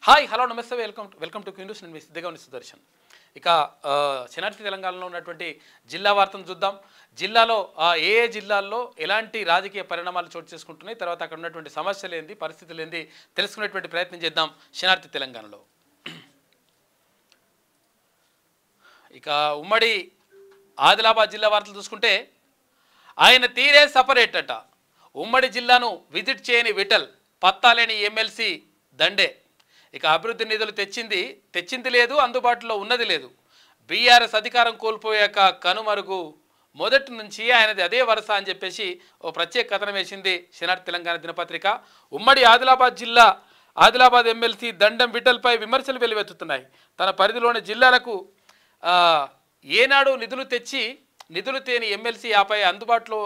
Hi hello నమస్తే welcome to Q News. నేను మీ సిద్ధగౌని సుదర్శన్. ఇక శనార్థి తెలంగాణలో ఉన్నటువంటి జిల్లా వార్తను చూద్దాం. జిల్లాలో ఏ జిల్లాల్లో ఎలాంటి రాజకీయ పరిణామాలు చోటు చేసుకుంటున్నాయి, తర్వాత అక్కడ ఉన్నటువంటి సమస్యలు ఏంది, పరిస్థితులు ఏంది తెలుసుకునేటువంటి ప్రయత్నం చేద్దాం శనార్థి తెలంగాణలో. ఇక ఉమ్మడి ఆదిలాబాద్ జిల్లా వార్తలు చూసుకుంటే ఆయన తీరే సపరేట్ అట. ఉమ్మడి జిల్లాను విజిట్ చేయని విఠల్, పత్తాలేని ఎమ్మెల్సీ దండే. ఇక అభివృద్ధి నిధులు తెచ్చింది లేదు, అందుబాటులో ఉన్నది లేదు. బీఆర్ఎస్ అధికారం కోల్పోయాక కనుమరుగు, మొదటి నుంచి ఆయనది అదే వరుస అని చెప్పేసి ఓ ప్రత్యేక కథనం వేసింది శనార్థి తెలంగాణ దినపత్రిక. ఉమ్మడి ఆదిలాబాద్ ఎమ్మెల్సీ దండం విఠల్పై విమర్శలు వెలువెత్తుతున్నాయి. తన పరిధిలోని జిల్లాలకు ఏనాడు నిధులు తేని ఎమ్మెల్సీ ఆపై అందుబాటులో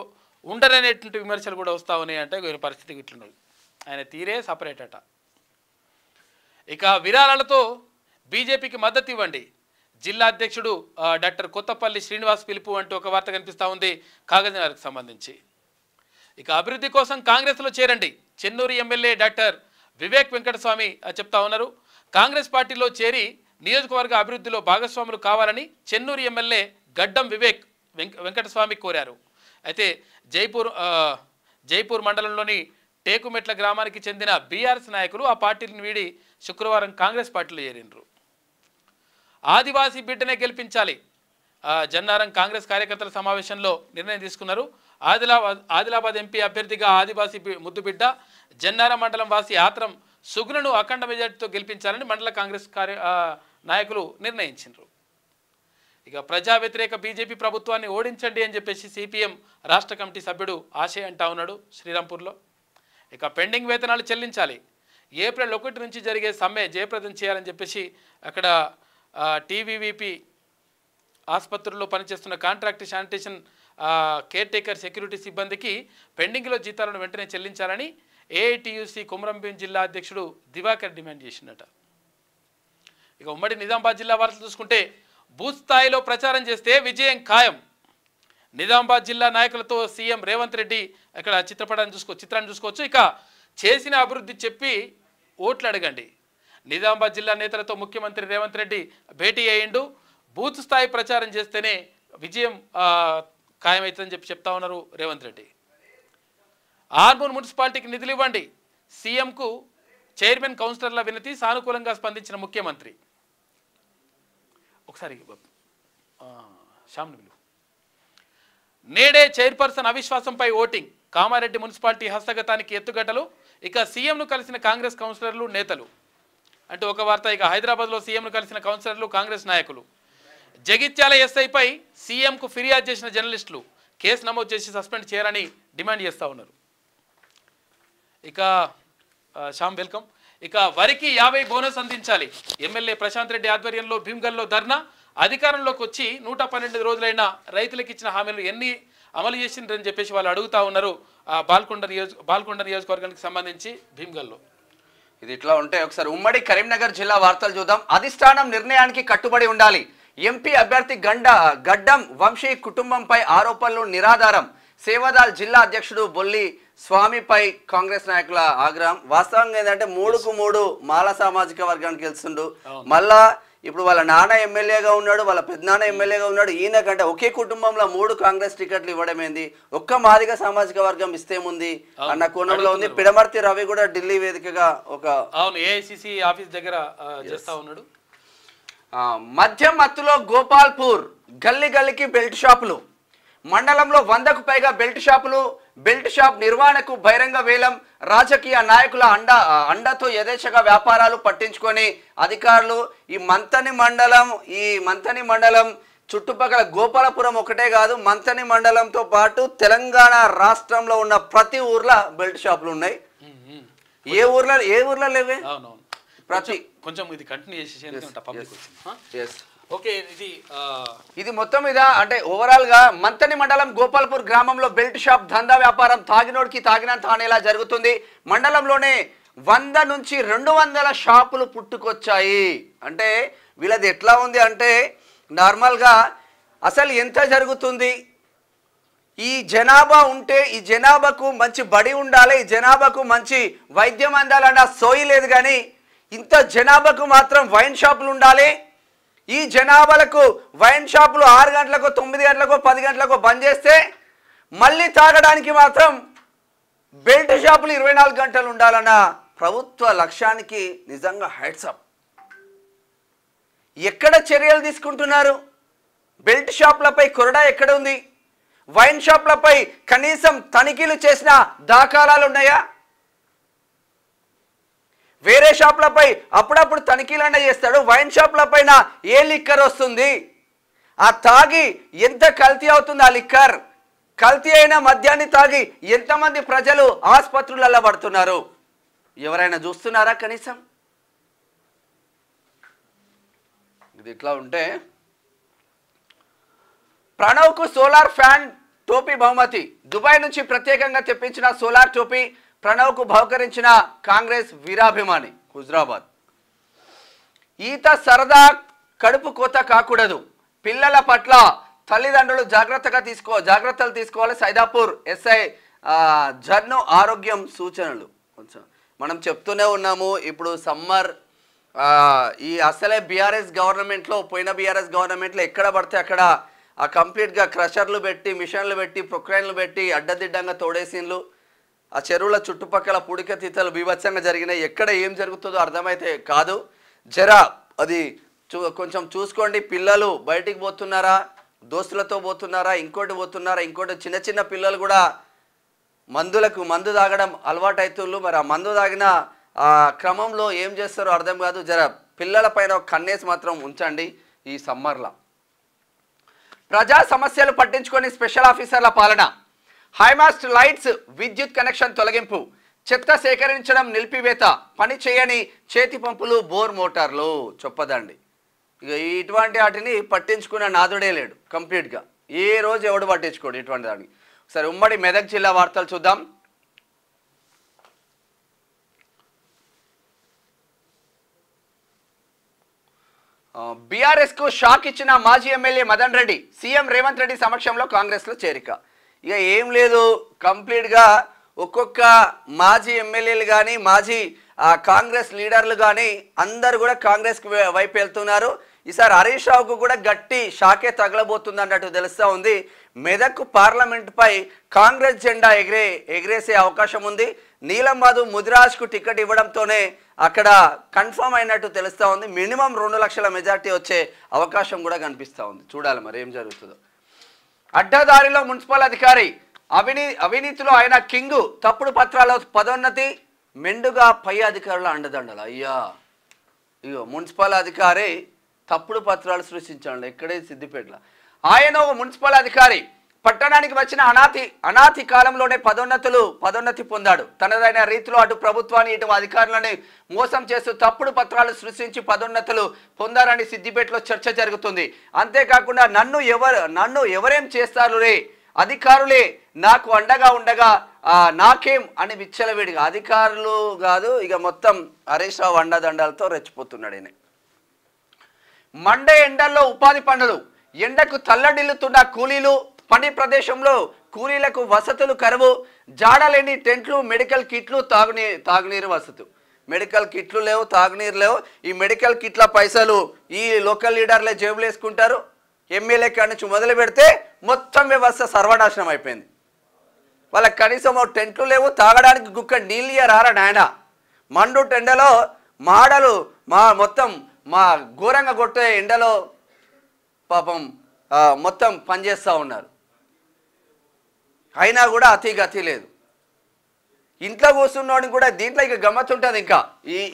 ఉండరనేటువంటి విమర్శలు కూడా వస్తూ ఉన్నాయి. అంటే వీరి పరిస్థితి ఇట్లున్నది. ఆయన తీరే సపరేట్ అట. ఇక విరాళాలతో బీజేపీకి మద్దతు ఇవ్వండి, జిల్లా అధ్యక్షుడు డాక్టర్ కొత్తపల్లి శ్రీనివాస్ పిలుపు అంటూ ఒక వార్త కనిపిస్తూ ఉంది కాగజ్నగర్కు సంబంధించి. ఇక అభివృద్ధి కోసం కాంగ్రెస్లో చేరండి, చెన్నూరు ఎమ్మెల్యే డాక్టర్ వివేక్ వెంకటస్వామి చెప్తా ఉన్నారు. కాంగ్రెస్ పార్టీలో చేరి నియోజకవర్గ అభివృద్ధిలో భాగస్వాములు కావాలని చెన్నూరు ఎమ్మెల్యే గడ్డం వివేక్ వెంకటస్వామి కోరారు. అయితే జైపూర్ మండలంలోని టేకుమెట్ల గ్రామానికి చెందిన బీఆర్ఎస్ నాయకులు ఆ పార్టీని వీడి శుక్రవారం కాంగ్రెస్ పార్టీలో చేరిండ్రు. ఆదివాసీ బిడ్డనే గెలిపించాలి, జన్నారం కాంగ్రెస్ కార్యకర్తల సమావేశంలో నిర్ణయం తీసుకున్నారు. ఆదిలాబాద్ ఎంపీ అభ్యర్థిగా ఆదివాసీ ముద్దుబిడ్డ జన్నారం మండలం వాసి ఆత్రం సుగుణను అఖండ మెజార్టీతో గెలిపించాలని మండల కాంగ్రెస్ నాయకులు నిర్ణయించారు. ఇక ప్రజా వ్యతిరేక బీజేపీ ప్రభుత్వాన్ని ఓడించండి అని చెప్పేసి సిపిఎం రాష్ట్ర కమిటీ సభ్యుడు ఆశయ్ అంటా ఉన్నాడు శ్రీరాంపూర్లో. ఇక పెండింగ్ వేతనాలు చెల్లించాలి, ఏప్రిల్ 1 నుంచి జరిగే సమ్మె జయప్రదం చేయాలని చెప్పేసి అక్కడ టీవీవీపీ ఆసుపత్రుల్లో పనిచేస్తున్న contract sanitation care taker security సిబ్బందికి పెండింగ్లో జీతాలను వెంటనే చెల్లించాలని ఏఐటీయూసీ కుమ్రంభీం జిల్లా అధ్యక్షుడు దివాకర్ డిమాండ్ చేసిందట. ఇక ఉమ్మడి నిజామాబాద్ జిల్లా వార్తలు చూసుకుంటే బూత్ స్థాయిలో ప్రచారం చేస్తే విజయం ఖాయం, నిజామాబాద్ జిల్లా నాయకులతో సీఎం రేవంత్ రెడ్డి అక్కడ చిత్రాన్ని చూసుకోవచ్చు. ఇక చేసిన అభివృద్ధి చెప్పి ఓట్లు అడగండి, నిజామాబాద్ జిల్లా నేతలతో ముఖ్యమంత్రి రేవంత్ రెడ్డి భేటీ అయ్యిండు. బూత్ స్థాయి ప్రచారం చేస్తేనే విజయం ఖాయమవుతుందని చెప్తా ఉన్నారు రేవంత్ రెడ్డి. ఆర్మూర్ మున్సిపాలిటీకి నిధులు ఇవ్వండి, సీఎంకు చైర్మన్ కౌన్సిలర్ల వినతి, సానుకూలంగా స్పందించిన ముఖ్యమంత్రి. ఒకసారి శ్యామ్ను నేడే చైర్పర్సన్ అవిశ్వాసంపై ఓటింగ్, కామారెడ్డి మున్సిపాలిటీ హస్తగతానికి ఎత్తుగడలు. ఇక సీఎంను కలిసిన కాంగ్రెస్ కౌన్సిలర్లు నేతలు అంటూ ఒక వార్త. ఇక హైదరాబాద్లో సీఎంను కలిసిన కౌన్సిలర్లు కాంగ్రెస్ నాయకులు. జగిత్యాల ఎస్ఐపై సీఎంకు ఫిర్యాదు చేసిన జర్నలిస్టులు కేసు నమోదు చేసి సస్పెండ్ చేయాలని డిమాండ్ చేస్తూ ఉన్నారు. ఇక శ్యామ్ వెల్కమ్. ఇక వరికి 50 బోనస్ అందించాలి, ఎమ్మెల్యే ప్రశాంత్ రెడ్డి ఆధ్వర్యంలో భీమ్గల్లో ధర్నా. అధికారంలోకి వచ్చి 112 రోజులైన రైతులకు ఇచ్చిన హామీలు ఎన్ని అమలు చేసిండ్రని చెప్పేసి వాళ్ళు అడుగుతా ఉన్నారు. బాల్కొండ నియోజకవర్గానికి సంబంధించి భీమ్గల్లో. ఇది ఇట్లా ఉంటే ఒకసారి ఉమ్మడి కరీంనగర్ జిల్లా వార్తలు చూద్దాం. అధిష్టానం నిర్ణయానికి కట్టుబడి ఉండాలి, ఎంపీ అభ్యర్థి గడ్డం వంశీ కుటుంబంపై ఆరోపణలు నిరాధారం. సేవాదాల్ జిల్లా అధ్యక్షుడు బొల్లి స్వామిపై కాంగ్రెస్ నాయకుల ఆగ్రహం. వాస్తవంగా ఏంటంటే 3కు 3 మాల సామాజిక వర్గానికి గెలుస్తుండు. మళ్ళా ఇప్పుడు వాళ్ళ నాన్న ఎమ్మెల్యేగా ఉన్నాడు, వాళ్ళ పెద్దనాన్న ఎమ్మెల్యేగా ఉన్నాడు. ఈయన కంటే ఒకే కుటుంబంలో 3 కాంగ్రెస్ టికెట్లు ఇవ్వడమేంది, ఒక్క మాదిగ సామాజిక వర్గం ఇస్తేముంది అన్న కోణంలో ఉంది. పిడమర్తి రవి కూడా ఢిల్లీ వేదికగా ఒక ఏఐసిసి ఆఫీస్ దగ్గర చేస్తా ఉన్నాడు. మద్యం మత్తులో గోపాల్పూర్ గల్లీకి బెల్ట్ షాపులు. మండలంలో 100కు పైగా బెల్ట్ షాప్ నిర్వహణకు బహిరంగ వేలం. రాజకీయ నాయకుల అండతో యథేచ్ఛగా వ్యాపారాలు పట్టించుకొని అధికారులు. ఈ మంతని మండలం చుట్టుపక్కల గోపాలపురం ఒకటే కాదు, మంతని మండలంతో పాటు తెలంగాణ రాష్ట్రంలో ఉన్న ప్రతి ఊర్లో బెల్ట్ షాపులు ఉన్నాయి. ఏ ఊర్లో లేవే ప్రతి కొంచెం ఇది కంటిన్యూ చేసి ఓకే. ఇది మొత్తం మీద అంటే ఓవరాల్ గా మంతని మండలం గోపాల్పూర్ గ్రామంలో బెల్ట్ షాప్ దందా వ్యాపారం తాగినోడికి తాగినంత అనేలా జరుగుతుంది. మండలంలోనే 100 నుంచి 200 షాపులు పుట్టుకొచ్చాయి. అంటే వీళ్ళది ఎట్లా ఉంది అంటే నార్మల్గా అసలు ఎంత జరుగుతుంది, ఈ జనాభా ఉంటే ఈ జనాభాకు మంచి బడి ఉండాలి, ఈ జనాభాకు మంచి వైద్యం అందాలన్న సోయి లేదు. కానీ ఇంత జనాభాకు మాత్రం వైన్ షాపులు ఉండాలి. ఈ జనాభాలకు వైన్ షాపులు 6 గంటలకు 9 గంటలకు 10 గంటలకు బంద్ చేస్తే మళ్ళీ తాగడానికి మాత్రం బెల్ట్ షాపులు 24 గంటలు ఉండాలన్న ప్రభుత్వ లక్ష్యానికి నిజంగా హ్యాట్స్ ఆఫ్. ఎక్కడ చర్యలు తీసుకుంటున్నారు? బెల్ట్ షాపులపై కొరడా ఎక్కడ ఉంది? వైన్ షాపులపై కనీసం తనిఖీలు చేసిన దాఖలాలు ఉన్నాయా? వేరే షాపులపై అప్పుడప్పుడు తనిఖీలన్నా చేస్తాడు, వైన్ షాపులపైన ఏ లిక్కర్ వస్తుంది, ఆ తాగి ఎంత కల్తీ అవుతుంది ఆ లిక్కర్, కల్తీ అయిన మద్యాన్ని తాగి ఎంతమంది ప్రజలు ఆసుపత్రులలో పడుతున్నారు, ఎవరైనా చూస్తున్నారా కనీసం? ఇది ఇట్లా ఉంటే ప్రణవ్కు సోలార్ ఫ్యాన్ టోపీ బహుమతి. దుబాయ్ నుంచి ప్రత్యేకంగా తెప్పించిన సోలార్ టోపీ ప్రణవ్కు బహుకరించిన కాంగ్రెస్ వీరాభిమాని. హుజరాబాద్. ఈత సరదా, కడుపు కోత కాకూడదు, పిల్లల పట్ల తల్లిదండ్రులు జాగ్రత్తలు తీసుకోవాలి. సైదాపూర్ ఎస్ఐ జర్ను ఆరోగ్యం సూచనలు. కొంచెం మనం చెప్తూనే ఉన్నాము, ఇప్పుడు సమ్మర్ ఈ అసలే బీఆర్ఎస్ గవర్నమెంట్లో, పోయిన బీఆర్ఎస్ గవర్నమెంట్లో ఎక్కడ పడితే అక్కడ ఆ కంప్లీట్గా క్రషర్లు పెట్టి, మిషన్లు పెట్టి, ప్రొక్రైన్లు పెట్టి అడ్డదిడ్డంగా తోడేసిన్లు. ఆ చెరువుల చుట్టుపక్కల పుడిక తీతలు బీభత్సంగా జరిగినాయి. ఎక్కడ ఏం జరుగుతుందో అర్థమైతే కాదు. అది కొంచెం చూసుకోండి. పిల్లలు బయటికి పోతున్నారా, దోస్తులతో పోతున్నారా, ఇంకోటి పోతున్నారా, ఇంకోటి చిన్న చిన్న పిల్లలు కూడా మందు తాగడం అలవాటు అవుతున్నారు. మరి ఆ మందు తాగిన క్రమంలో ఏం చేస్తారో అర్థం కాదు. పిల్లల పైన కన్నేసి మాత్రం ఉంచండి ఈ సమ్మర్లో. ప్రజా సమస్యలు పట్టించుకొని స్పెషల్ ఆఫీసర్ల పాలన. హైమాస్ట్ లైట్స్ విద్యుత్ కనెక్షన్ తొలగింపు, చెత్త సేకరించడం నిలిపివేత, పని చేయని చేతి పంపులు, బోర్ మోటార్లు. చెప్పదండి ఇక ఇటువంటి వాటిని పట్టించుకున్న నాదుడే లేడు కంప్లీట్గా. ఏ రోజు ఎవడు పట్టించుకోడు ఇటువంటి దానికి. ఒకసారి ఉమ్మడి మెదక్ జిల్లా వార్తలు చూద్దాం. బీఆర్ఎస్ కు షాక్ ఇచ్చిన మాజీ ఎమ్మెల్యే మదన్ రెడ్డి. సీఎం రేవంత్ రెడ్డి సమక్షంలో కాంగ్రెస్ లో చేరిక. ఇక ఏం లేదు, కంప్లీట్గా ఒక్కొక్క మాజీ ఎమ్మెల్యేలు కానీ, మాజీ కాంగ్రెస్ లీడర్లు కానీ అందరు కూడా కాంగ్రెస్ వైపు వెళ్తున్నారు. ఈసారి హరీష్ రావుకు కూడా గట్టి షాకే తగలబోతుంది అన్నట్టు తెలుస్తూ ఉంది. మెదక్ పార్లమెంటుపై కాంగ్రెస్ జెండా ఎగిరేసే అవకాశం ఉంది. నీలం మధు ముదిరాజ్కు టికెట్ ఇవ్వడంతోనే అక్కడ కన్ఫర్మ్ అయినట్టు తెలుస్తూ ఉంది. మినిమం 2 లక్షల మెజార్టీ వచ్చే అవకాశం కూడా కనిపిస్తూ ఉంది. చూడాలి మరి ఏం జరుగుతుందో. అడ్డదారిలో మున్సిపల్ అధికారి అవినీతిలో ఆయన కింగు, తప్పుడు పత్రాల పదోన్నతి, మెండుగా పై అధికారుల అండదండలు. అయ్యా ఇగో మున్సిపల్ అధికారి తప్పుడు పత్రాలు సృష్టించాడు. ఎక్కడే సిద్దిపేటలో ఆయన ఒక మున్సిపల్ అధికారి పట్టణానికి వచ్చిన అనాతి కాలంలోనే పదోన్నతి పొందాడు. తనదైన రీతిలో అటు ప్రభుత్వాన్ని ఇటు అధికారులని మోసం చేస్తూ తప్పుడు పత్రాలు సృష్టించి పదోన్నతులు పొందారని సిద్దిపేటలో చర్చ జరుగుతుంది. అంతేకాకుండా నన్ను ఎవరేం చేస్తారు రే, అధికారులే నాకు అండగా ఉండగా నాకేం అని విచ్చలవిడిగా. అధికారులు కాదు ఇక మొత్తం హరీష్ రావు అండదండాలతో రెచ్చిపోతున్నాడు ఈయన. మండే ఎండల్లో ఉపాధి పనులు, ఎండకు తల్లడిల్లుతున్న కూలీలు, పని ప్రదేశంలో కూలీలకు వసతులు కరువు, జాడలేని టెంట్లు, మెడికల్ కిట్లు, తాగునీరు వసతులు. మెడికల్ కిట్లు లేవు, తాగునీరు లేవు. ఈ మెడికల్ కిట్ల పైసలు ఈ లోకల్ లీడర్లే జేబులు వేసుకుంటారు. ఎమ్మెల్యే కాడి నుంచి మొదలు పెడితే మొత్తం వ్యవస్థ సర్వనాశనం అయిపోయింది. వాళ్ళకి కనీసం టెంట్లు లేవు, తాగడానికి గుక్క నీళ్ళు రారా నాయన. మండు టెండలో మాడలు మొత్తం ఘోరంగా కొట్టే ఎండలో పాపం మొత్తం పనిచేస్తూ ఉన్నారు. అయినా కూడా గతి లేదు. ఇంట్లో కూర్చున్నోడికి కూడా దీంట్లో ఇక గమ్మత్తు ఉంటుంది. ఇంకా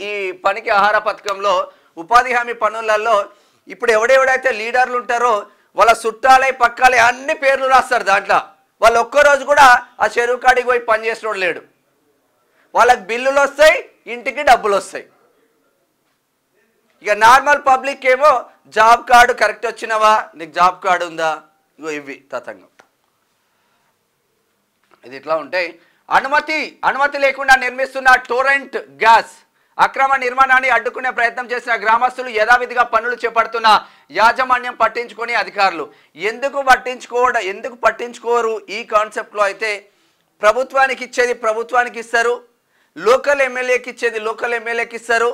ఈ పనికి ఆహార పథకంలో ఉపాధి హామీ పనులలో ఇప్పుడు ఎవడెవడైతే లీడర్లు ఉంటారో వాళ్ళ చుట్టాలే పక్కాలే అన్ని పేర్లు రాస్తారు దాంట్లో. వాళ్ళు ఒక్కరోజు కూడా ఆ చెరువు కాడికి పోయి పని చేసినోడు లేడు. వాళ్ళకి బిల్లులు వస్తాయి, ఇంటికి డబ్బులు వస్తాయి. ఇక నార్మల్ పబ్లిక్ ఏమో జాబ్ కార్డు కరెక్ట్ వచ్చినవా, నీకు జాబ్ కార్డు ఉందా, ఇగో ఇవి తతంగం. ఇది ఇట్లా ఉంటాయి. అనుమతి లేకుండా నిర్మిస్తున్న టోరెంట్ గ్యాస్ అక్రమ నిర్మాణాన్ని అడ్డుకునే ప్రయత్నం చేసిన గ్రామస్తులు యథావిధిగా పనులు చేపడుతున్న యాజమాన్యం పట్టించుకొని అధికారులు ఎందుకు పట్టించుకోరు? ఈ కాన్సెప్ట్లో అయితే ప్రభుత్వానికి ఇచ్చేది ప్రభుత్వానికి ఇస్తారు, లోకల్ ఎమ్మెల్యేకి ఇచ్చేది లోకల్ ఎమ్మెల్యేకి ఇస్తారు,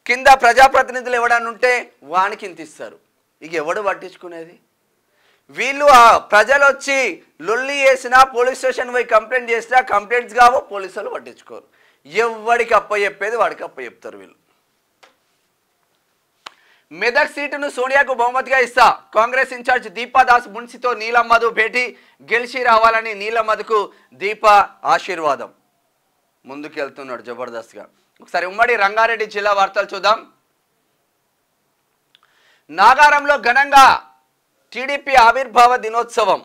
కింద ప్రజాప్రతినిధులు ఎవడన్నా ఉంటే వానికి ఇంత ఇస్తారు. ఇక ఎవడు పట్టించుకునేది? వీళ్ళు ప్రజలు వచ్చి లొల్లి చేసినా పోలీస్ స్టేషన్ పోయి కంప్లైంట్ చేసినా కంప్లైంట్స్ కావో, పోలీసులు పట్టించుకోరు. ఎవడికి అప్ప చెప్పేది వాడికి అప్ప చెప్తారు వీళ్ళు. మెదక్ సీటును సోనియాకు బహుమతిగా ఇస్తా, కాంగ్రెస్ ఇన్ఛార్జ్ దీపాదాస్ మున్సితో నీలమ్మధు భేటీ, గెలిచి రావాలని నీలమ్మధుకు దీప ఆశీర్వాదం. ముందుకు వెళ్తున్నాడు జబర్దస్త్గా. ఒకసారి ఉమ్మడి రంగారెడ్డి జిల్లా వార్తలు చూద్దాం. నాగారంలో ఘనంగా టీడీపీ ఆవిర్భావ దినోత్సవం.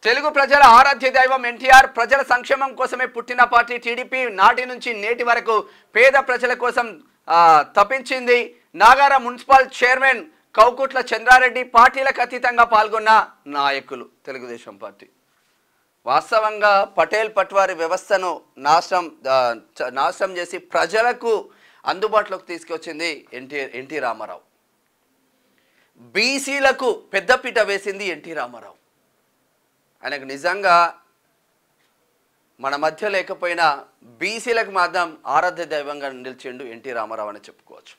తెలుగు ప్రజల ఆరాధ్య దైవం ఎన్టీఆర్ ప్రజల సంక్షేమం కోసమే పుట్టిన పార్టీ టీడీపీ నాటి నుంచి నేటి వరకు పేద ప్రజల కోసం తప్పించింది. నాగారం మున్సిపల్ చైర్మన్ కౌకుట్ల చంద్రారెడ్డి పార్టీలకు అతీతంగా పాల్గొన్న నాయకులు. తెలుగుదేశం పార్టీ వాస్తవంగా పటేల్ పట్వారి వ్యవస్థను నాశనం చేసి ప్రజలకు అందుబాటులోకి తీసుకొచ్చింది ఎన్టీ రామారావు. బీసీలకు పెద్దపీట వేసింది ఎన్టీ రామారావు. ఆయనకు నిజంగా మన మధ్య లేకపోయినా బీసీలకు మాత్రం ఆరాధ్య దైవంగా నిలిచిండు ఎన్టీ రామారావు అని చెప్పుకోవచ్చు.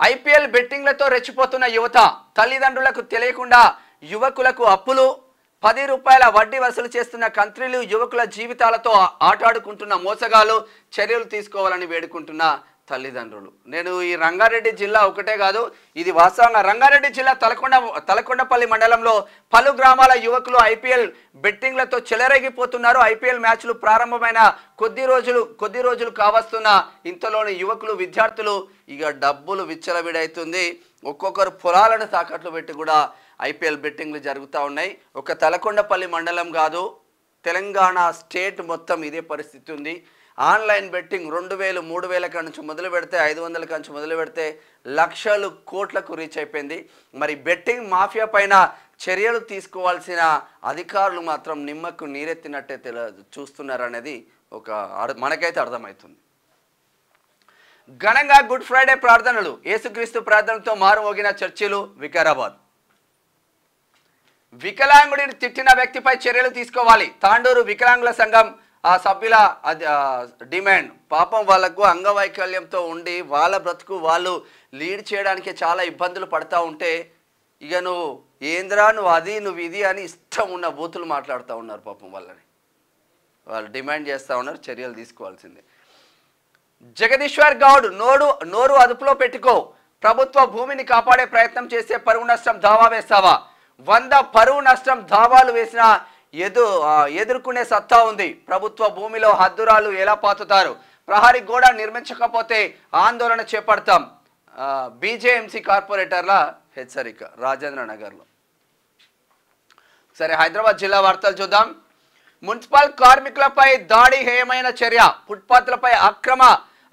ఐపీఎల్ బెట్టింగ్లతో రెచ్చిపోతున్న యువత, తల్లిదండ్రులకు తెలియకుండా యువకులకు అప్పులు, 10 రూపాయల వడ్డీ వసూలు చేస్తున్న కంత్రీలు, యువకుల జీవితాలతో ఆటాడుకుంటున్న మోసగాలు చర్యలు తీసుకోవాలని వేడుకుంటున్న తల్లిదండ్రులు. నేను ఈ రంగారెడ్డి జిల్లా ఒకటే కాదు, ఇది వాస్తవంగా రంగారెడ్డి జిల్లా తలకొండపల్లి మండలంలో పలు గ్రామాల యువకులు ఐపీఎల్ బెట్టింగ్లతో చెలరేగిపోతున్నారు. ఐపీఎల్ మ్యాచ్లు ప్రారంభమైన కొద్ది రోజులు కావస్తున్న ఇంతలోని యువకులు, విద్యార్థులు ఇక డబ్బులు విచ్చలవిడవుతుంది. ఒక్కొక్కరు పొలాలను తాకట్లు పెట్టి కూడా ఐపీఎల్ బెట్టింగ్లు జరుగుతూ ఉన్నాయి. ఒక తలకొండపల్లి మండలం కాదు, తెలంగాణ స్టేట్ మొత్తం ఇదే పరిస్థితి ఉంది. ఆన్లైన్ బెట్టింగ్ 2000, 3000 కాడ నుంచి మొదలు పెడితే 500 కాడ నుంచి మొదలు పెడితే లక్షలు, కోట్లకు రీచ్ అయిపోయింది. మరి బెట్టింగ్ మాఫియా పైన చర్యలు తీసుకోవాల్సిన అధికారులు మాత్రం నిమ్మకు నీరెత్తినట్టే చూస్తున్నారనేది మనకైతే అర్థమవుతుంది. ఘనంగా గుడ్ ఫ్రైడే ప్రార్థనలు, యేసుక్రీస్తు ప్రార్థనలతో మారుమోగిన చర్చిలు. వికారాబాద్ వికలాంగుడిని తిట్టిన వ్యక్తిపై చర్యలు తీసుకోవాలి. తాండూరు వికలాంగుల సంఘం సభ్యుల డిమాండ్. పాపం వాళ్లకు అంగవైకల్యంతో ఉండి వాళ్ళ బ్రతుకు వాళ్ళు లీడ్ చేయడానికి చాలా ఇబ్బందులు పడతా ఉంటే ఇక నువ్వు ఏంద్రా నువ్వు అది నువ్వు ఇది అని ఇష్టం ఉన్న బూతులు మాట్లాడుతూ ఉన్నారు. పాపం వాళ్ళని వాళ్ళు డిమాండ్ చేస్తూ ఉన్నారు, చర్యలు తీసుకోవాల్సిందే. జగదీశ్వర్ గౌడ్ నోరు అదుపులో పెట్టుకో, ప్రభుత్వ భూమిని కాపాడే ప్రయత్నం చేస్తే పరువు నష్టం దావా వేస్తావా? 100 పరువు నష్టం దావాలు వేసినా ఎదుర్కొనే సత్తా ఉంది. ప్రభుత్వ భూమిలో హద్దురాలు ఎలా పాతుతారు? ప్రహరీ గోడ నిర్మించకపోతే ఆందోళన చేపడతాం. బీజేఎంసీ కార్పొరేటర్ల హెచ్చరిక. రాజేంద్ర నగర్లో. సరే, హైదరాబాద్ జిల్లా వార్తలు చూద్దాం. మున్సిపల్ కార్మికులపై దాడి, హేయమైన చర్య. ఫుట్పాత్లపై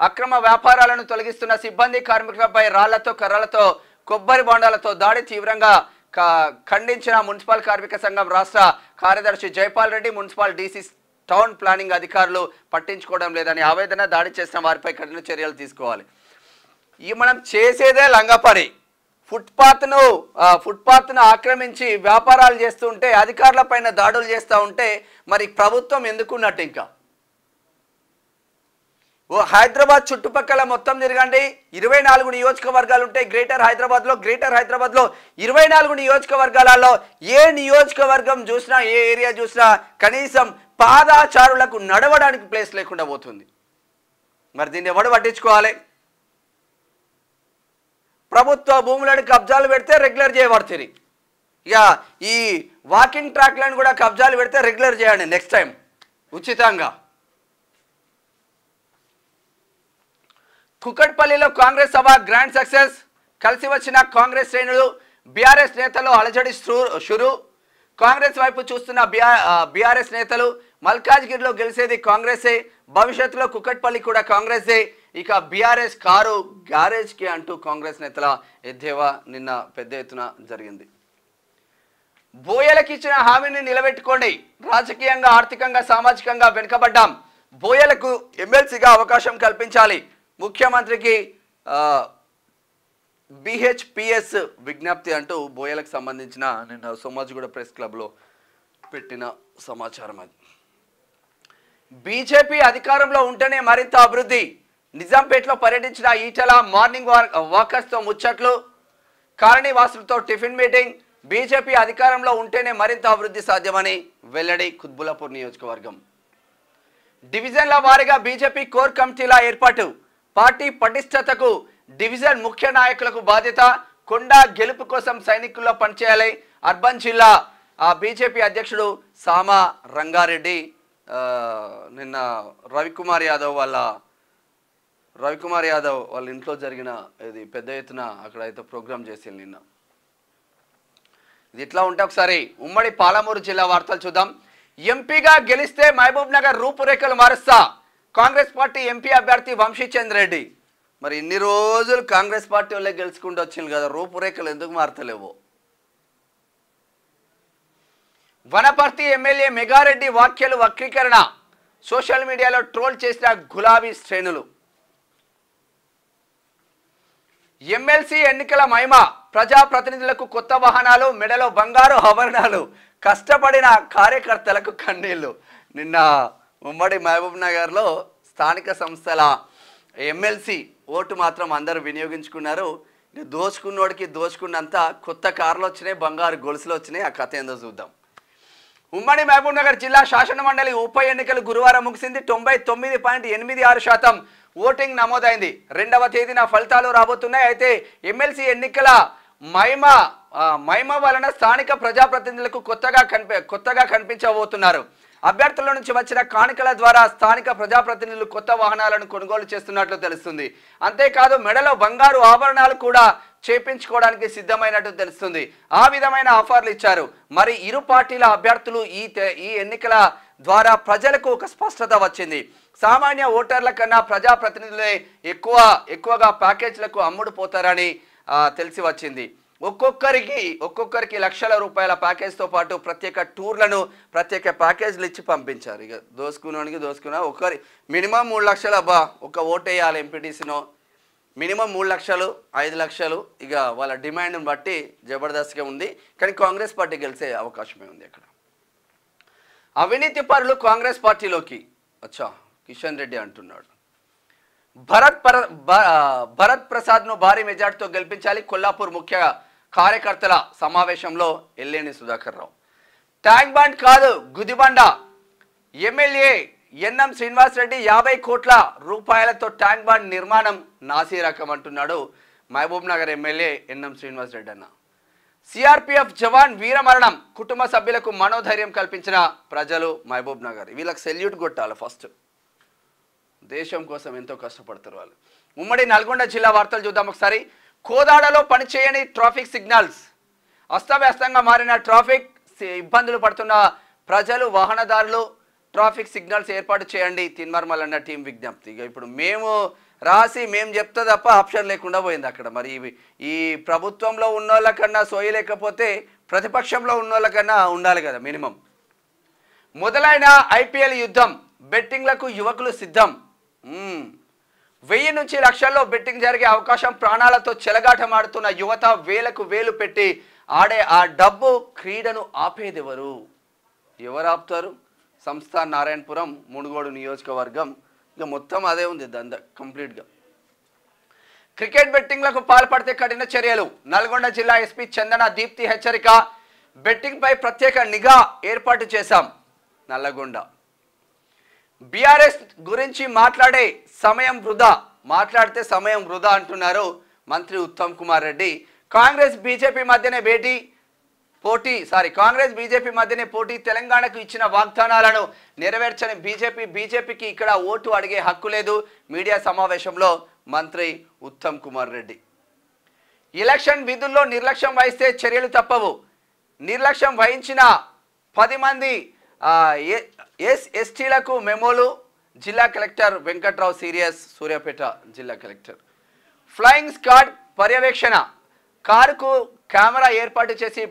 అక్రమ వ్యాపారాలను తొలగిస్తున్న సిబ్బంది కార్మికులపై రాళ్లతో, కర్రలతో, కొబ్బరి బొండాలతో దాడి తీవ్రంగా ఖండించిన మున్సిపల్ కార్మిక సంఘం రాష్ట్ర కార్యదర్శి Jaipal Reddy. Municipal DC, town planning అధికారులు పట్టించుకోవడం లేదని ఆవేదన. దాడి చేసిన వారిపై కఠిన చర్యలు తీసుకోవాలి. ఈ మనం చేసేదే లంగపని. ఫుట్పాత్ను ఆక్రమించి వ్యాపారాలు చేస్తుంటే, అధికారుల పైన దాడులు చేస్తూ ఉంటే మరి ప్రభుత్వం ఎందుకున్నట్టు? ఇంకా హైదరాబాద్ చుట్టుపక్కల మొత్తం తిరగండి. 24 నియోజకవర్గాలు ఉంటాయి గ్రేటర్ హైదరాబాద్లో. 24 నియోజకవర్గాలలో ఏ నియోజకవర్గం చూసినా, ఏ ఏరియా చూసినా కనీసం పాదాచారులకు నడవడానికి ప్లేస్ లేకుండా పోతుంది. మరి దీన్ని ఎవడు పట్టించుకోవాలి? ప్రభుత్వ భూములను కబ్జాలు పెడితే రెగ్యులర్ చేయబడుతుంది. ఇక ఈ వాకింగ్ ట్రాక్లను కూడా కబ్జాలు పెడితే రెగ్యులర్ చేయండి నెక్స్ట్ టైం ఉచితంగా. కుకట్పల్లిలో కాంగ్రెస్ సభ గ్రాండ్ సక్సెస్. కలిసి వచ్చిన కాంగ్రెస్ శ్రేణులు, బీఆర్ఎస్ నేతలు అలజడి షురు. కాంగ్రెస్ వైపు చూస్తున్న బీఆర్ఎస్ నేతలు. మల్కాజ్గిరిలో గెలిచేది కాంగ్రెసే, భవిష్యత్తులో కుకట్పల్లి కూడా కాంగ్రెసే. ఇక బీఆర్ఎస్ కారు గ్యారేజ్కి అంటూ కాంగ్రెస్ నేతల ఎద్దేవా నిన్న పెద్ద ఎత్తున జరిగింది. బోయలకు ఇచ్చిన హామీని నిలబెట్టుకోండి. రాజకీయంగా, ఆర్థికంగా, సామాజికంగా వెనుకబడ్డాం. బోయలకు ఎమ్మెల్సీగా అవకాశం కల్పించాలి. ముఖ్యమంత్రికి BHPS విజ్ఞప్తి అంటూ బోయలకు సంబంధించిన నిన్న సోమాజిగూడ ప్రెస్ క్లబ్లో పెట్టిన సమాచారం అది. బీజేపీ అధికారంలో ఉంటేనే మరింత అభివృద్ధి. నిజాంపేటలో పర్యటించిన ఈటల మార్నింగ్ వాకర్స్తో ముచ్చట్లు, కాలనీ వాసులతో టిఫిన్ మీటింగ్. బీజేపీ అధికారంలో ఉంటేనే మరింత అభివృద్ధి సాధ్యమని వెల్లడి. కుత్బుల్లాపూర్ నియోజకవర్గం డివిజన్ల వారీగా బీజేపీ కోర్ కమిటీల ఏర్పాటు. పార్టీ పటిష్టతకు డివిజన్ ముఖ్య నాయకులకు బాధ్యత. కొండ గెలుపు కోసం సైనికుల్లో పనిచేయాలి. అర్బన్ జిల్లా బీజేపీ అధ్యక్షుడు సామా రంగారెడ్డి నిన్న రవికుమార్ యాదవ్ వాళ్ళ ఇంట్లో జరిగిన ఇది పెద్ద ఎత్తున అక్కడ అయితే ప్రోగ్రామ్ చేసింది నిన్న. ఇది ఇట్లా ఉంటే ఒకసారి ఉమ్మడి పాలమూరు జిల్లా వార్తలు చూద్దాం. ఎంపీగా గెలిస్తే మహబూబ్ నగర్ రూపురేఖలు మారుస్తా, కాంగ్రెస్ పార్టీ ఎంపీ అభ్యర్థి వంశీచంద్ర రెడ్డి. మరి ఇన్ని రోజులు కాంగ్రెస్ పార్టీ వాళ్ళే గెలుచుకుంటూ వచ్చింది కదా, రూపురేఖలు ఎందుకు మారతలేవు? వనపర్తి ఎమ్మెల్యే మెగారెడ్డి వ్యాఖ్యలు వక్రీకరణ, సోషల్ మీడియాలో ట్రోల్ చేసిన గులాబీ శ్రేణులు. ఎమ్మెల్సీ ఎన్నికల మహిమ, ప్రజాప్రతినిధులకు కొత్త వాహనాలు, మెడలో బంగారు ఆభరణాలు, కష్టపడిన కార్యకర్తలకు కన్నీళ్లు. నిన్న ఉమ్మడి మహబూబ్ నగర్లో స్థానిక సంస్థల ఎమ్మెల్సీ ఓటు మాత్రం అందరూ వినియోగించుకున్నారు. దోచుకున్నోడికి దోచుకున్నంత కొత్త కార్లు వచ్చినాయి, బంగారు గొలుసులు వచ్చినాయి. ఆ కథ ఏందో చూద్దాం. ఉమ్మడి మహబూబ్ నగర్ జిల్లా శాసన మండలి ఉప ఎన్నికలు గురువారం ముగిసింది. 99.86% ఓటింగ్ నమోదైంది. 2వ తేదీన ఫలితాలు రాబోతున్నాయి. అయితే ఎమ్మెల్సీ ఎన్నికల మహిమ వలన స్థానిక ప్రజాప్రతినిధులకు కొత్తగా కనిపించబోతున్నారు. అభ్యర్థుల నుంచి వచ్చిన కానుకల ద్వారా స్థానిక ప్రజాప్రతినిధులు కొత్త వాహనాలను కొనుగోలు చేస్తున్నట్లు తెలుస్తుంది. అంతేకాదు మెడలో బంగారు ఆభరణాలు కూడా చేపించుకోవడానికి సిద్ధమైనట్టు తెలుస్తుంది. ఆ విధమైన ఆఫర్లు ఇచ్చారు. మరి ఇరు పార్టీల అభ్యర్థులు ఈ ఎన్నికల ద్వారా ప్రజలకు ఒక స్పష్టత వచ్చింది. సామాన్య ఓటర్ల కన్నా ప్రజాప్రతినిధులే ఎక్కువగా ప్యాకేజీలకు అమ్ముడు పోతారని తెలిసి వచ్చింది. ఒక్కొక్కరికి లక్షల రూపాయల ప్యాకేజ్తో పాటు ప్రత్యేక టూర్లను ప్రత్యేక ప్యాకేజీలు ఇచ్చి పంపించారు. ఇక దోసుకున్నా ఒకరి మినిమం 3 లక్షలు అబ్బా ఒక ఓటేయాలి ఎంపీటీసీనో, మినిమం 3 లక్షలు 5 లక్షలు. ఇక వాళ్ళ డిమాండ్ని బట్టి జబర్దస్త్గా ఉంది. కానీ కాంగ్రెస్ పార్టీ గెలిచే అవకాశమే ఉంది. అక్కడ అవినీతి పరులు కాంగ్రెస్ పార్టీలోకి కిషన్ రెడ్డి అంటున్నాడు. భరత్ ప్రసాద్ను భారీ మెజార్టీతో గెలిపించాలి. కొల్లాపూర్ ముఖ్య కార్యకర్తల సమావేశంలో ఎల్లేని సుధాకర్ రావు. ట్యాంక్ బండ్ కాదు గుదిబండ, ఎమ్మెల్యే ఎన్ఎం శ్రీనివాస్ రెడ్డి 50 కోట్ల రూపాయలతో ట్యాంక్ బండ్ నిర్మాణం నాసీ రకం అంటున్నాడు మహబూబ్ నగర్ ఎమ్మెల్యే ఎన్ఎం శ్రీనివాస్ రెడ్డి అన్న. సిఆర్పిఎఫ్ జవాన్ వీరమరణం, కుటుంబ సభ్యులకు మనోధైర్యం కల్పించిన ప్రజలు మహబూబ్ నగర్. వీళ్ళకి సెల్యూట్ కొట్టాలి. ఫస్ట్ దేశం కోసం ఎంతో కష్టపడతారు వాళ్ళు. ఉమ్మడి నల్గొండ జిల్లా వార్తలు చూద్దాం ఒకసారి. కోదాడలో పనిచేయని ట్రాఫిక్ సిగ్నల్స్, అస్తవ్యస్తంగా మారిన ట్రాఫిక్, ఇబ్బందులు పడుతున్న ప్రజలు వాహనదారులు. ట్రాఫిక్ సిగ్నల్స్ ఏర్పాటు చేయండి తిన్మర్మల్ అన్న టీం విజ్ఞప్తి. ఇక ఇప్పుడు మేము చెప్తా తప్ప ఆప్షన్ లేకుండా పోయింది అక్కడ. మరి ఈ ప్రభుత్వంలో ఉన్నోళ్ళకన్నా సోయి లేకపోతే ప్రతిపక్షంలో ఉన్నోళ్ళకన్నా ఉండాలి కదా మినిమం. మొదలైన ఐపీఎల్ యుద్ధం, బెట్టింగ్లకు యువకులు సిద్ధం. 1000 నుంచి లక్షల్లో బెట్టింగ్ జరిగే అవకాశం. ప్రాణాలతో చెలగాటమాడుతున్న యువత వేలకు వేలు పెట్టి ఆడే ఆ డబ్బు క్రీడను ఆపేదెవరు? ఎవరు ఆపుతారు? సంస్థ నారాయణపురం మునుగోడు నియోజకవర్గం. ఇక మొత్తం అదే ఉంది దంద కంప్లీట్గా. క్రికెట్ బెట్టింగ్లకు పాల్పడితే కఠిన చర్యలు. నల్గొండ జిల్లా ఎస్పీ చందన దీప్తి హెచ్చరిక. బెట్టింగ్పై ప్రత్యేక నిఘా ఏర్పాటు చేశాం. నల్లగొండ బీఆర్ఎస్ గురించి మాట్లాడితే సమయం వృధా అంటున్నారు మంత్రి ఉత్తమ్ కుమార్ రెడ్డి. కాంగ్రెస్ బీజేపీ మధ్యనే పోటీ. తెలంగాణకు ఇచ్చిన వాగ్దానాలను నెరవేర్చని బీజేపీకి ఇక్కడ ఓటు అడిగే హక్కు లేదు. మీడియా సమావేశంలో మంత్రి ఉత్తమ్ కుమార్ రెడ్డి. ఎలక్షన్ విధుల్లో నిర్లక్ష్యం వహిస్తే చర్యలు తప్పవు. నిర్లక్ష్యం వహించిన 10 మంది ఎస్టీలకు మెమోలు. జిల్లా కలెక్టర్ వెంకట్రావు సీరియస్. సూర్యాపేట జిల్లా కలెక్టర్. ఫ్లయింగ్ స్క్వాడ్ పర్యవేక్షణ, కారుకు కెమెరా ఏర్పాటు చేసి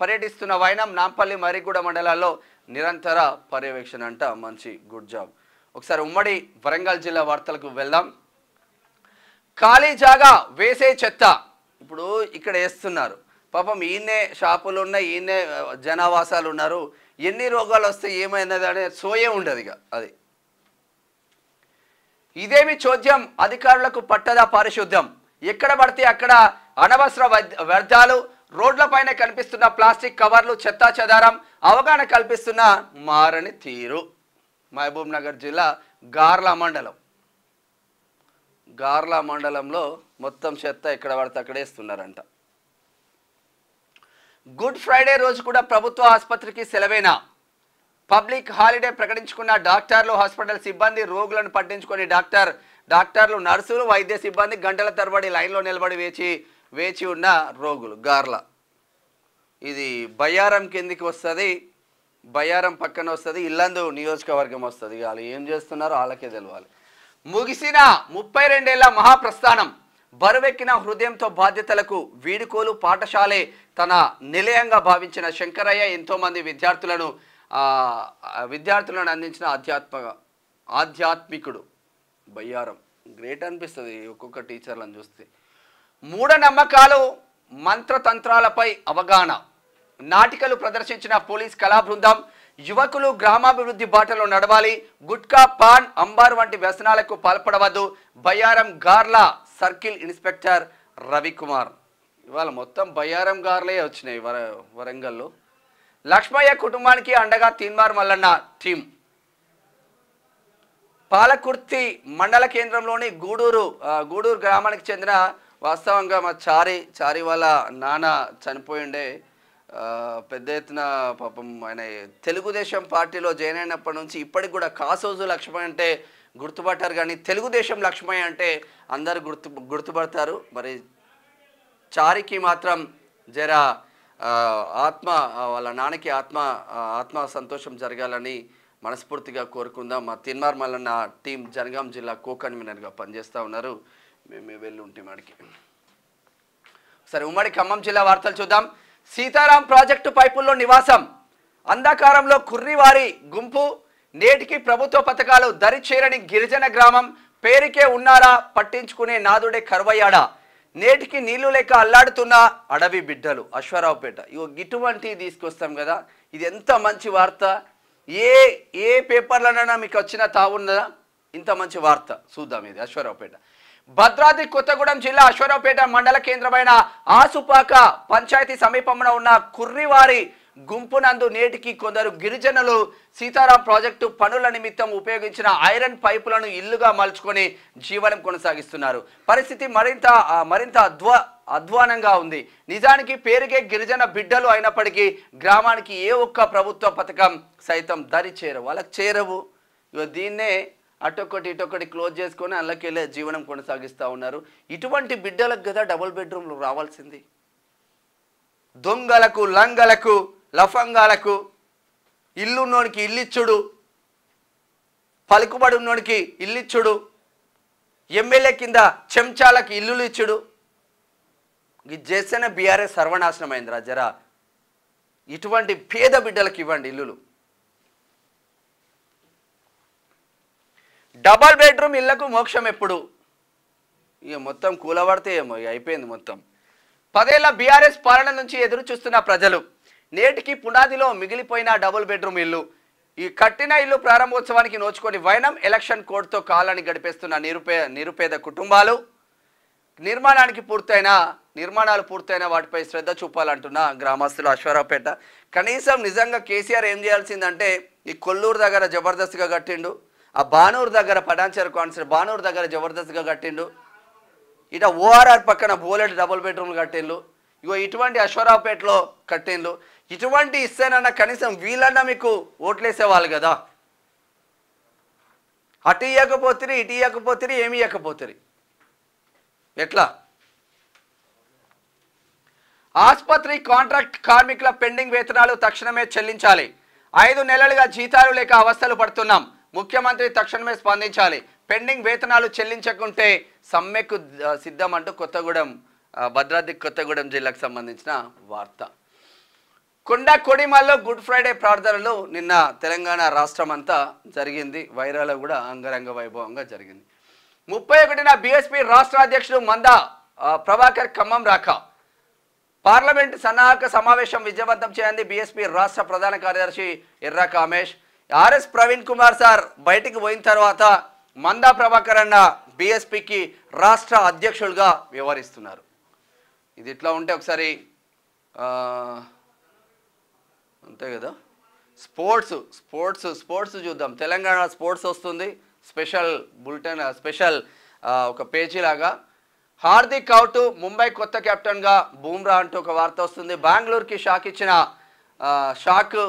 పర్యటిస్తున్న వైనం. నాంపల్లి మరిగూడ మండలాల్లో నిరంతర పర్యవేక్షణ అంట. మంచి గుడ్ జాబ్. ఒకసారి ఉమ్మడి వరంగల్ జిల్లా వార్తలకు వెళ్దాం. ఖాళీ జాగా వేసే చెత్త ఇప్పుడు ఇక్కడ వేస్తున్నారు. పాపం ఈయనే షాపులు ఉన్నాయి, ఈయనే జనావాసాలు ఉన్నారు. ఎన్ని రోగాలు వస్తాయి ఏమైనది అనే సోయే ఉండదు ఇక అది. ఇదేమి చోద్యం, అధికారులకు పట్టదా పారిశుద్ధ్యం, ఎక్కడ పడితే అక్కడ అనవసర వ్యర్థాలు, రోడ్లపైన కనిపిస్తున్న ప్లాస్టిక్ కవర్లు, చెత్తా చెదారం, అవగాహన కల్పిస్తున్న మారని తీరు. మహబూబ్ నగర్ జిల్లా గార్లా మండలంలో మొత్తం చెత్త ఎక్కడ పడితే అక్కడే వేస్తున్నారంట. గుడ్ ఫ్రైడే రోజు కూడా ప్రభుత్వ ఆసుపత్రికి సెలవేనా? పబ్లిక్ హాలిడే ప్రకటించుకున్న డాక్టర్లు, హాస్పిటల్ సిబ్బంది, రోగులను పట్టించుకొని డాక్టర్లు, నర్సులు, వైద్య సిబ్బంది గంటల తరబడి లైన్లో నిలబడి వేచి ఉన్న రోగులు. గార్ల ఇది బయ్యారం కిందికి వస్తుంది, బయ్యారం పక్కన వస్తుంది, ఇల్లందు నియోజకవర్గం వస్తుంది. వాళ్ళు ఏం చేస్తున్నారో వాళ్ళకే తెలవాలి. ముగిసిన 32 ఏళ్ల మహాప్రస్థానం, బరువెక్కిన హృదయంతో బాధ్యతలకు వీడుకోలు, పాఠశాలే తన నిలయంగా భావించిన శంకరయ్య ఎంతోమంది విద్యార్థులను అందించిన ఆధ్యాత్మికుడు. బయ్యారం గ్రేట్ అనిపిస్తుంది ఒక్కొక్క టీచర్లను చూస్తే. మూఢనమ్మకాలు, మంత్రతంత్రాలపై అవగాహన, నాటికలు ప్రదర్శించిన పోలీస్ కళా బృందం. యువకులు గ్రామాభివృద్ధి బాటలో నడవాలి, గుట్కా, పాన్, అంబార్ వంటి వ్యసనాలకు పాల్పడవద్దు. బయ్యారం గార్ల సర్కిల్ ఇన్స్పెక్టర్ రవికుమార్. ఇవాళ మొత్తం బయ్యారం గార్లే వచ్చినాయి వరంగల్లో. లక్ష్మయ్య కుటుంబానికి అండగా తీన్మార్ మల్లన్న టీం. పాలకుర్తి మండల కేంద్రంలోని గూడూరు గ్రామానికి చెందిన వాస్తవంగా మా చారి వాళ్ళ నాన్న చనిపోయిండే. పెద్ద ఎత్తున పాపం ఆయన తెలుగుదేశం పార్టీలో జాయిన్ అయినప్పటి నుంచి ఇప్పటికి కూడా కాసోజు లక్ష్మయ్య అంటే గుర్తుపట్టారు, కానీ తెలుగుదేశం లక్ష్మయ్య అంటే అందరు గుర్తుపడతారు. మరి చారికి మాత్రం జర వాళ్ళ నాన్నకి ఆత్మ సంతోషం జరగాలని మనస్ఫూర్తిగా కోరుకుందాం. మా తిన్మార్ మల్లన్న టీం జనగాం జిల్లా కో-కన్వీనర్గా పనిచేస్తూ ఉన్నారు. మేము వెళ్ళి ఉంటాం అడిగి. సరే, ఉమ్మడి ఖమ్మం జిల్లా వార్తలు చూద్దాం. సీతారాం ప్రాజెక్టు పైపుల్లో నివాసం, అంధకారంలో కుర్రివారి గుంపు, నేటికి ప్రభుత్వ పథకాలు దరి చేరని గిరిజన గ్రామం, పేరుకే ఉన్నారా పట్టించుకునే నాదుడే కరువయ్యాడా, నేటికి నీళ్లు లేక అల్లాడుతున్న అడవి బిడ్డలు. అశ్వారావుపేట. ఇటువంటి తీసుకొస్తాం కదా, ఇది ఎంత మంచి వార్త. ఏ పేపర్లనైనా మీకు వచ్చిన తావున్నదా ఇంత మంచి వార్త? చూద్దాం. ఇది అశ్వారావుపేట. భద్రాద్రి కొత్తగూడెం జిల్లా అశ్వారావుపేట మండల కేంద్రమైన ఆసుపాక పంచాయతీ సమీపంలో ఉన్న కుర్రివారి గుంపునందు నేటికి కొందరు గిరిజనులు సీతారాం ప్రాజెక్టు పనుల నిమిత్తం ఉపయోగించిన ఐరన్ పైపులను ఇల్లుగా మలుచుకొని జీవనం కొనసాగిస్తున్నారు. పరిస్థితి మరింత అధ్వానంగా ఉంది. నిజానికి పేరుకే గిరిజన బిడ్డలు అయినప్పటికీ గ్రామానికి ఏ ఒక్క ప్రభుత్వ పథకం సైతం దరి చేరవు, వాళ్ళకి చేరవు. దీన్నే అటొక్కటి ఇటొక్కటి క్లోజ్ చేసుకొని అందులోకెళ్ళే జీవనం కొనసాగిస్తూ ఉన్నారు. ఇటువంటి బిడ్డలకు కదా డబుల్ బెడ్రూమ్లు రావాల్సింది. దొంగలకు, లంగలకు, లఫంగాలకు ఇల్లున్నోనికి ఇల్లిచ్చుడు, పలుకుబడి ఉన్నోనికి ఇల్లిచ్చుడు, ఎమ్మెల్యే కింద చెంచాలకు ఇల్లులు ఇచ్చుడు. ఇది చేస్తేనే బీఆర్ఎస్ సర్వనాశనమైందిరా. జరా ఇటువంటి పేద బిడ్డలకు ఇవ్వండి ఇల్లులు. డబల్ బెడ్రూమ్ ఇళ్లకు మోక్షం ఎప్పుడు? ఇక మొత్తం కూలబడితే ఏమో అయిపోయింది మొత్తం. 10 ఏళ్ల బీఆర్ఎస్ పాలన నుంచి ఎదురు చూస్తున్న ప్రజలు, నేటికి పునాదిలో మిగిలిపోయిన డబుల్ బెడ్రూమ్ ఇల్లు. ఈ కట్టిన ఇల్లు ప్రారంభోత్సవానికి నోచుకొని వైనం ఎలక్షన్ కోడ్తో కాలాన్ని గడిపేస్తున్న నిరుపేద కుటుంబాలు. నిర్మాణాలు పూర్తయిన వాటిపై శ్రద్ధ చూపాలంటున్న గ్రామస్తులు. అశ్వారావుపేట. కనీసం నిజంగా కేసీఆర్ ఏం చేయాల్సిందంటే, ఈ కొల్లూరు దగ్గర జబర్దస్త్గా కట్టిండు, ఆ బానూరు దగ్గర పటాన్చెరు కాన్సర్ బానూరు దగ్గర జబర్దస్త్గా కట్టిండు, ఇట ఓఆర్ఆర్ పక్కన బోలెట్ డబుల్ బెడ్రూమ్లు కట్టిండ్లు. ఇటువంటి అశ్వారావుపేటలో కట్టిండ్లు. ఇటువంటి ఇస్తేనన్నా కనీసం వీళ్ళన్నా మీకు ఓట్లేసేవాళ్ళు కదా. అటు ఇవ్వకపోతే ఇటు ఇవ్వకపోతే ఏమి ఇవ్వకపోతే ఎట్లా? ఆసుపత్రి కాంట్రాక్ట్ కార్మికుల పెండింగ్ వేతనాలు తక్షణమే చెల్లించాలి. 5 నెలలుగా జీతాలు లేక అవస్థలు పడుతున్నాం. ముఖ్యమంత్రి తక్షణమే స్పందించాలి. పెండింగ్ వేతనాలు చెల్లించకుంటే సమ్మెకు సిద్ధం అంటూ భద్రాద్రి కొత్తగూడెం జిల్లాకు సంబంధించిన వార్త. కొడిమల్లో గుడ్ ఫ్రైడే ప్రార్థనలు నిన్న తెలంగాణ రాష్ట్రం అంతా జరిగింది. వైరాలో కూడా అంగరంగ వైభవంగా జరిగింది. 31న బీఎస్పీ రాష్ట్ర అధ్యక్షుడు మందా ప్రభాకర్ ఖమ్మం రాక. పార్లమెంట్ సన్నాహక సమావేశం విజయవంతం చేయండి బీఎస్పీ రాష్ట్ర ప్రధాన కార్యదర్శి ఎర్ర కామేష్. ఆర్ఎస్ ప్రవీణ్ కుమార్ సార్ బయటికి పోయిన తర్వాత మందా ప్రభాకర్ అన్న బీఎస్పీకి రాష్ట్ర అధ్యక్షులుగా వ్యవహరిస్తున్నారు. ఇది ఇట్లా ఉంటే ఒకసారి అంతే కదా. స్పోర్ట్స్ చూద్దాం. తెలంగాణ స్పోర్ట్స్ వస్తుంది, స్పెషల్ బులెటిన్, స్పెషల్ ఒక పేజీ లాగా. హార్దిక్ అవుట్, ముంబై కొత్త కెప్టెన్గా బూమ్రా అంటూ ఒక వార్త వస్తుంది. బెంగళూరుకి షాక్ ఇచ్చిన షాక్,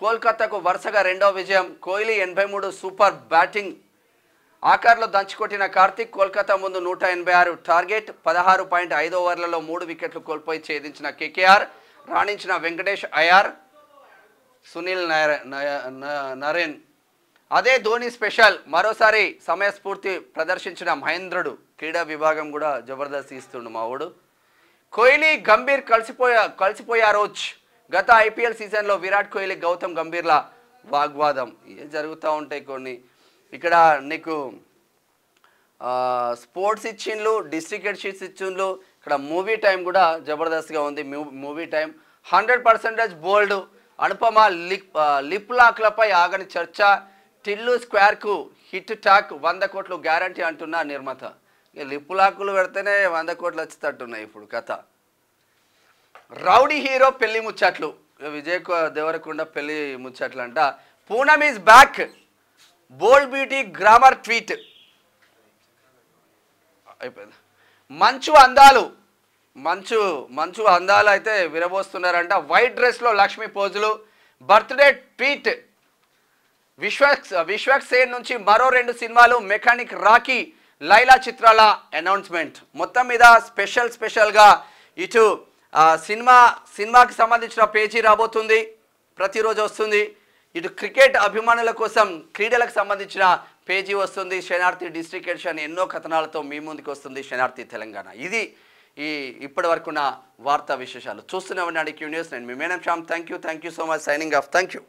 కోల్కతాకు వరుసగా రెండో విజయం. కోహ్లీ 83 సూపర్ బ్యాటింగ్, ఆఖర్లో దంచుకొట్టిన కార్తిక్. కోల్కతా ముందు 186 టార్గెట్, 16.5 ఓవర్లలో 3 వికెట్లు కోల్పోయి ఛేదించిన కేకేఆర్. రాణించిన వెంకటేష్ అయ్యర్, సునీల్ నరేన్. అదే ధోని స్పెషల్, మరోసారి సమయస్ఫూర్తి ప్రదర్శించిన మహేంద్రుడు. క్రీడా విభాగం కూడా జబర్దస్త్ ఇస్తుండు మావాడు. కోహ్లీ గంభీర్ కలిసిపోయారు. గత ఐపీఎల్ సీజన్లో విరాట్ కోహ్లీ గౌతమ్ గంభీర్ల వాగ్వాదం జరుగుతూ ఉంటాయి కొన్ని. ఇక్కడ నీకు స్పోర్ట్స్ ఇచ్చిండ్లు, డిస్ట్రిక్ట్ హెడ్ షీట్స్ ఇచ్చిండ్లు. ఇక్కడ మూవీ టైం కూడా జబర్దస్త్గా ఉంది. మూవీ టైం 100% బోల్డ్. అనుపమ లిప్ లాక్లపై ఆగని చర్చ. టిల్లు స్క్వేర్కు హిట్ టాక్, 100 కోట్లు గ్యారంటీ అంటున్న నిర్మాత. ఇక లిప్ లాక్లు పెడితేనే 100 కోట్లు వచ్చేటట్టున్నాయి ఇప్పుడు కథ. రౌడీ హీరో పెళ్లి ముచ్చట్లు, విజయ్ దేవరకొండ పెళ్లి ముచ్చట్లు అంట. Poonam is back, bold beauty glamour tweet. అయిపోయింది. మంచు అందాలు అయితే విరబోస్తున్నారంట. వైట్ డ్రెస్లో లక్ష్మి పోజులు. Birthday tweet. విశ్వక్ సేన్ నుంచి మరో 2 సినిమాలు. మెకానిక్, రాకీ, లైలా చిత్రాల అనౌన్స్మెంట్. మొత్తం మీద స్పెషల్గా ఇటు సినిమాకి సంబంధించిన పేజీ రాబోతుంది, ప్రతిరోజు వస్తుంది. ఇటు క్రికెట్ అభిమానుల కోసం క్రీడలకు సంబంధించిన పేజీ వస్తుంది. శనార్థి డిస్ట్రిక్ట్ ఎడిషన్ ఎన్నో కథనాలతో మీ ముందుకు వస్తుంది శనార్థి తెలంగాణ. ఇది ఇప్పటి వరకున్న వార్తా విశేషాలు. చూస్తూనే ఉండండి క్యూ న్యూస్. నేను మీ మేనం Shyam. Thank you so much. Signing off. Thank you.